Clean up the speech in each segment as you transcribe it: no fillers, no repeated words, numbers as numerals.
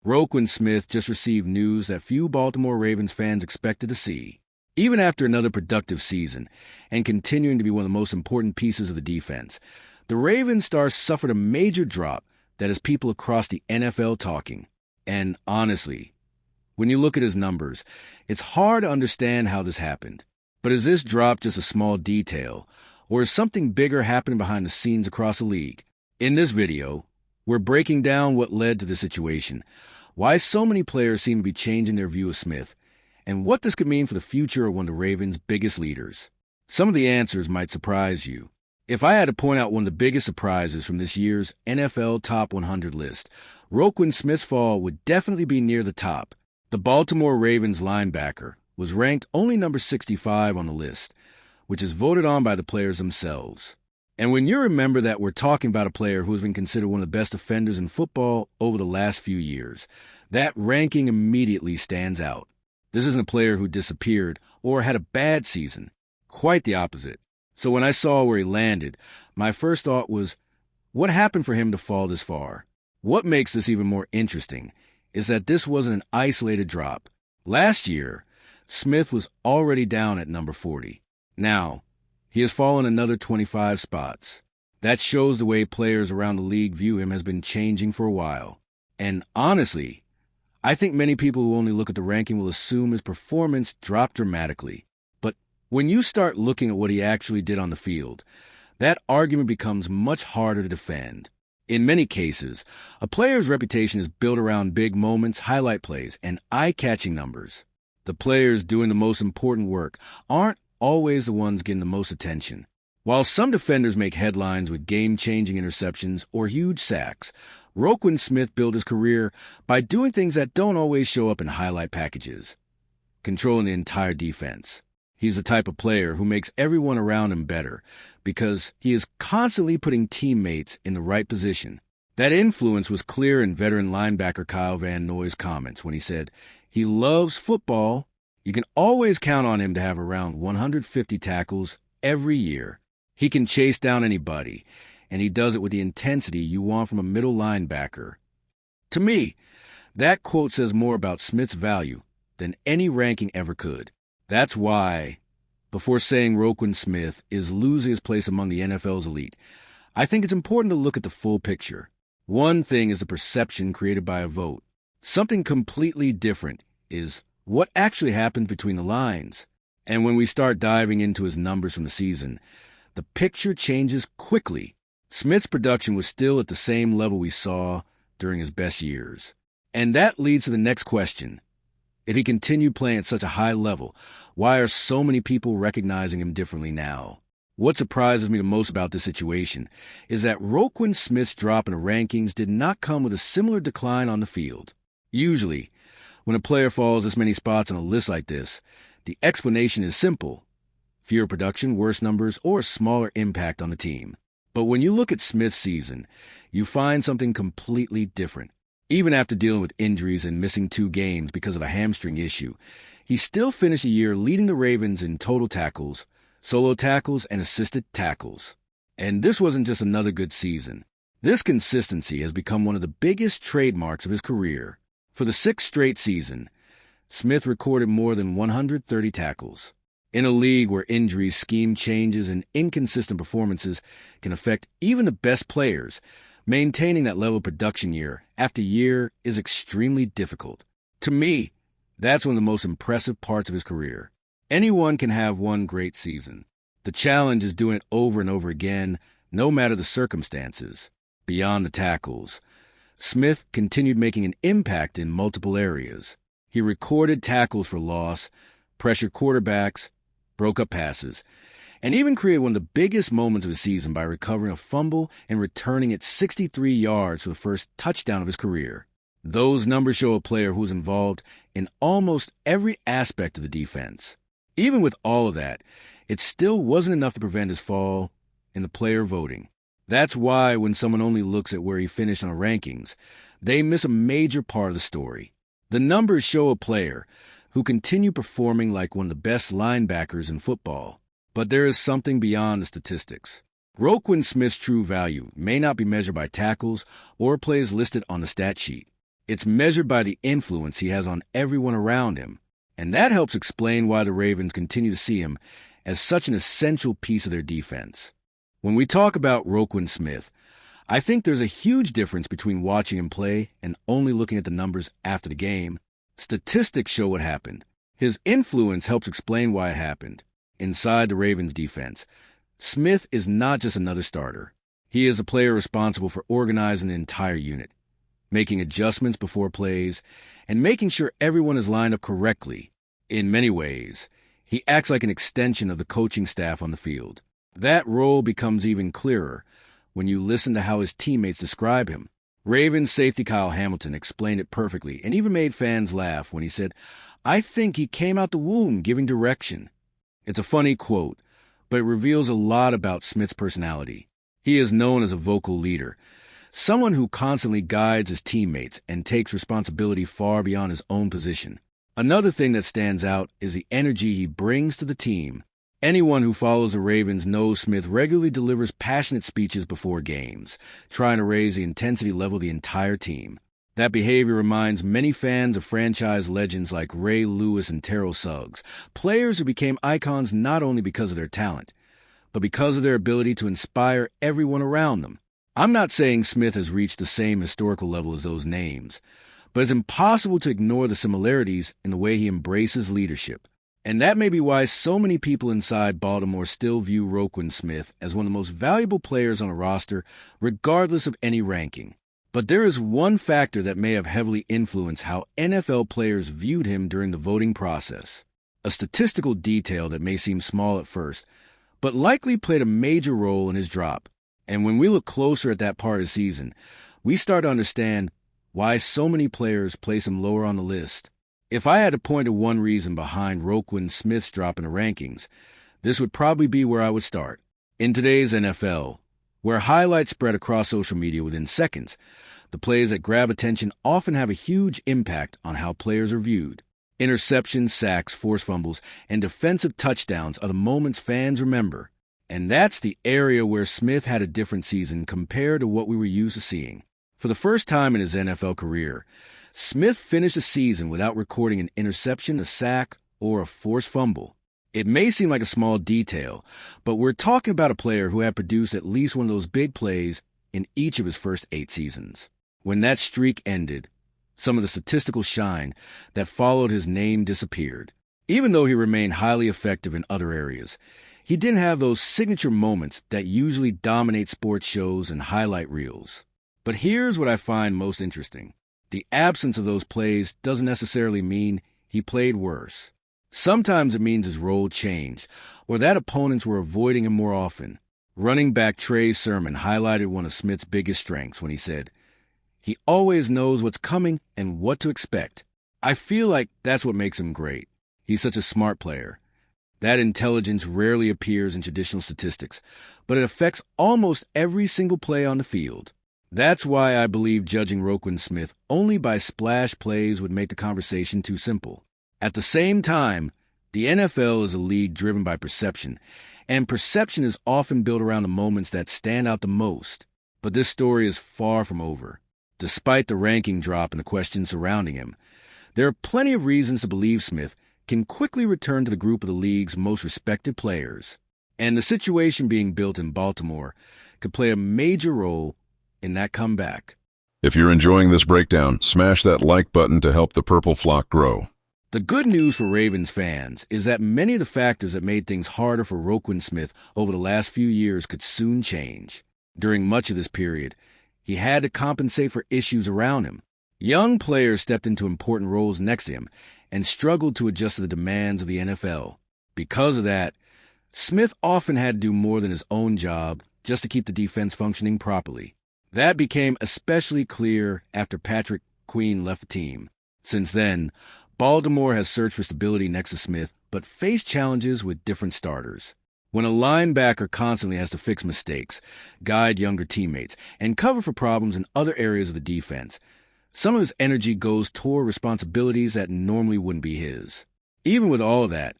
ROQUAN Smith just received news that few Baltimore Ravens fans expected to see. Even after another productive season and continuing to be one of the most important pieces of the defense, the Ravens star suffered a major drop that has people across the NFL talking. And honestly, when you look at his numbers, it's hard to understand how this happened. But is this drop just a small detail, or is something bigger happening behind the scenes across the league? In this video, we're breaking down what led to the situation, why so many players seem to be changing their view of Smith, and what this could mean for the future of one of the Ravens' biggest leaders. Some of the answers might surprise you. If I had to point out one of the biggest surprises from this year's NFL Top 100 list, ROQUAN Smith's fall would definitely be near the top. The Baltimore Ravens linebacker was ranked only number 65 on the list, which is voted on by the players themselves. And when you remember that we're talking about a player who has been considered one of the best defenders in football over the last few years, that ranking immediately stands out. This isn't a player who disappeared or had a bad season. Quite the opposite. So when I saw where he landed, my first thought was, what happened for him to fall this far? What makes this even more interesting is that this wasn't an isolated drop. Last year, Smith was already down at number 40. Now, he has fallen another 25 spots. That shows the way players around the league view him has been changing for a while. And honestly, I think many people who only look at the ranking will assume his performance dropped dramatically. But when you start looking at what he actually did on the field, that argument becomes much harder to defend. In many cases, a player's reputation is built around big moments, highlight plays, and eye-catching numbers. The players doing the most important work aren't always the ones getting the most attention. While some defenders make headlines with game-changing interceptions or huge sacks, ROQUAN Smith built his career by doing things that don't always show up in highlight packages. Controlling the entire defense. He's the type of player who makes everyone around him better because he is constantly putting teammates in the right position. That influence was clear in veteran linebacker Kyle Van Noy's comments when he said, "He loves football. You can always count on him to have around 150 tackles every year. He can chase down anybody, and he does it with the intensity you want from a middle linebacker." To me, that quote says more about Smith's value than any ranking ever could. That's why, before saying ROQUAN Smith is losing his place among the NFL's elite, I think it's important to look at the full picture. One thing is the perception created by a vote. Something completely different is what actually happened between the lines. And when we start diving into his numbers from the season, the picture changes quickly. Smith's production was still at the same level we saw during his best years. And that leads to the next question. If he continued playing at such a high level, why are so many people recognizing him differently now? What surprises me the most about this situation is that ROQUAN Smith's drop in the rankings did not come with a similar decline on the field. Usually, when a player falls this many spots on a list like this, the explanation is simple. Fewer production, worse numbers, or a smaller impact on the team. But when you look at Smith's season, you find something completely different. Even after dealing with injuries and missing 2 games because of a hamstring issue, he still finished the year leading the Ravens in total tackles, solo tackles, and assisted tackles. And this wasn't just another good season. This consistency has become one of the biggest trademarks of his career. For the 6th straight season, Smith recorded more than 130 tackles. In a league where injuries, scheme changes, and inconsistent performances can affect even the best players, maintaining that level of production year after year is extremely difficult. To me, that's one of the most impressive parts of his career. Anyone can have one great season. The challenge is doing it over and over again, no matter the circumstances. Beyond the tackles, Smith continued making an impact in multiple areas. He recorded tackles for loss, pressured quarterbacks, broke up passes, and even created one of the biggest moments of his season by recovering a fumble and returning it 63 yards for the first touchdown of his career. Those numbers show a player who was involved in almost every aspect of the defense. Even with all of that, it still wasn't enough to prevent his fall in the player voting. That's why when someone only looks at where he finished on the rankings, they miss a major part of the story. The numbers show a player who continued performing like one of the best linebackers in football. But there is something beyond the statistics. ROQUAN Smith's true value may not be measured by tackles or plays listed on the stat sheet. It's measured by the influence he has on everyone around him, and that helps explain why the Ravens continue to see him as such an essential piece of their defense. When we talk about ROQUAN Smith, I think there's a huge difference between watching him play and only looking at the numbers after the game. Statistics show what happened. His influence helps explain why it happened. Inside the Ravens defense, Smith is not just another starter. He is a player responsible for organizing the entire unit, making adjustments before plays, and making sure everyone is lined up correctly. In many ways, he acts like an extension of the coaching staff on the field. That role becomes even clearer when you listen to how his teammates describe him. Ravens safety Kyle Hamilton explained it perfectly and even made fans laugh when he said, "I think he came out the womb giving direction." It's a funny quote, but it reveals a lot about Smith's personality. He is known as a vocal leader, someone who constantly guides his teammates and takes responsibility far beyond his own position. Another thing that stands out is the energy he brings to the team. Anyone who follows the Ravens knows Smith regularly delivers passionate speeches before games, trying to raise the intensity level of the entire team. That behavior reminds many fans of franchise legends like Ray Lewis and Terrell Suggs, players who became icons not only because of their talent, but because of their ability to inspire everyone around them. I'm not saying Smith has reached the same historical level as those names, but it's impossible to ignore the similarities in the way he embraces leadership. And that may be why so many people inside Baltimore still view ROQUAN Smith as one of the most valuable players on a roster, regardless of any ranking. But there is one factor that may have heavily influenced how NFL players viewed him during the voting process. A statistical detail that may seem small at first, but likely played a major role in his drop. And when we look closer at that part of the season, we start to understand why so many players place him lower on the list. If I had to point to one reason behind ROQUAN Smith's drop in the rankings, this would probably be where I would start. In today's NFL, where highlights spread across social media within seconds, the plays that grab attention often have a huge impact on how players are viewed. Interceptions, sacks, forced fumbles, and defensive touchdowns are the moments fans remember. And that's the area where Smith had a different season compared to what we were used to seeing. For the first time in his NFL career, Smith finished the season without recording an interception, a sack, or a forced fumble. It may seem like a small detail, but we're talking about a player who had produced at least one of those big plays in each of his first 8 seasons. When that streak ended, some of the statistical shine that followed his name disappeared. Even though he remained highly effective in other areas, he didn't have those signature moments that usually dominate sports shows and highlight reels. But here's what I find most interesting. The absence of those plays doesn't necessarily mean he played worse. Sometimes it means his role changed, or that opponents were avoiding him more often. Running back Trey Sermon highlighted one of Smith's biggest strengths when he said, "He always knows what's coming and what to expect." I feel like that's what makes him great. He's such a smart player. That intelligence rarely appears in traditional statistics, but it affects almost every single play on the field. That's why I believe judging ROQUAN Smith only by splash plays would make the conversation too simple. At the same time, the NFL is a league driven by perception, and perception is often built around the moments that stand out the most. But this story is far from over. Despite the ranking drop and the questions surrounding him, there are plenty of reasons to believe Smith can quickly return to the group of the league's most respected players. And the situation being built in Baltimore could play a major role in that comeback. If you're enjoying this breakdown, smash that like button to help the purple flock grow. The good news for Ravens fans is that many of the factors that made things harder for ROQUAN Smith over the last few years could soon change. During much of this period, he had to compensate for issues around him. Young players stepped into important roles next to him and struggled to adjust to the demands of the NFL. Because of that, Smith often had to do more than his own job just to keep the defense functioning properly. That became especially clear after Patrick Queen left the team. Since then, Baltimore has searched for stability next to Smith, but faced challenges with different starters. When a linebacker constantly has to fix mistakes, guide younger teammates, and cover for problems in other areas of the defense, some of his energy goes toward responsibilities that normally wouldn't be his. Even with all of that,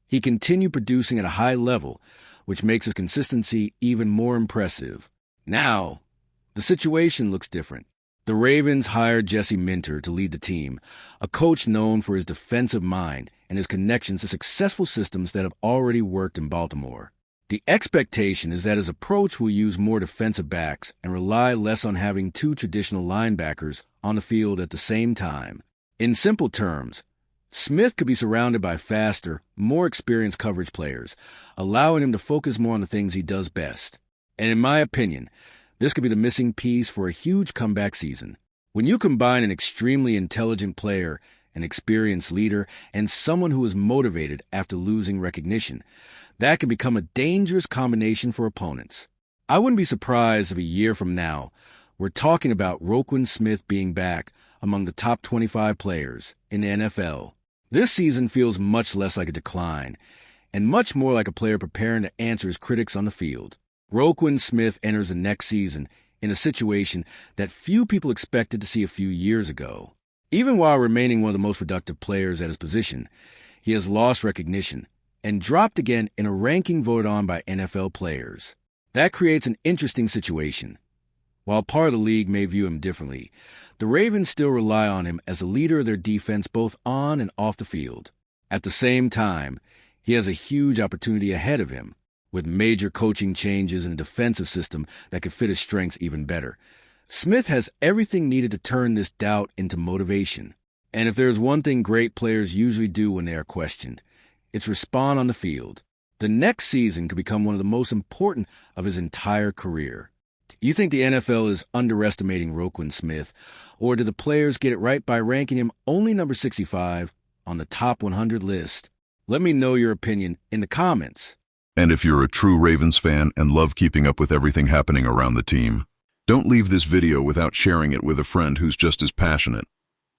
he continued producing at a high level, which makes his consistency even more impressive. Now, the situation looks different. The Ravens hired Jesse Minter to lead the team, a coach known for his defensive mind and his connections to successful systems that have already worked in Baltimore. The expectation is that his approach will use more defensive backs and rely less on having two traditional linebackers on the field at the same time. In simple terms, Smith could be surrounded by faster, more experienced coverage players, allowing him to focus more on the things he does best. And in my opinion, this could be the missing piece for a huge comeback season. When you combine an extremely intelligent player, an experienced leader, and someone who is motivated after losing recognition, that can become a dangerous combination for opponents. I wouldn't be surprised if a year from now, we're talking about ROQUAN Smith being back among the top 25 players in the NFL. This season feels much less like a decline, and much more like a player preparing to answer his critics on the field. ROQUAN Smith enters the next season in a situation that few people expected to see a few years ago. Even while remaining one of the most productive players at his position, he has lost recognition and dropped again in a ranking voted on by NFL players. That creates an interesting situation. While part of the league may view him differently, the Ravens still rely on him as a leader of their defense both on and off the field. At the same time, he has a huge opportunity ahead of him, with major coaching changes and a defensive system that could fit his strengths even better. Smith has everything needed to turn this doubt into motivation. And if there's one thing great players usually do when they are questioned, it's respond on the field. The next season could become one of the most important of his entire career. You think the NFL is underestimating ROQUAN Smith, or did the players get it right by ranking him only number 65 on the top 100 list? Let me know your opinion in the comments. And if you're a true Ravens fan and love keeping up with everything happening around the team, don't leave this video without sharing it with a friend who's just as passionate.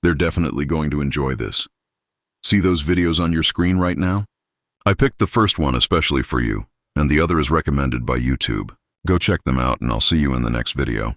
They're definitely going to enjoy this. See those videos on your screen right now? I picked the first one especially for you, and the other is recommended by YouTube. Go check them out, and I'll see you in the next video.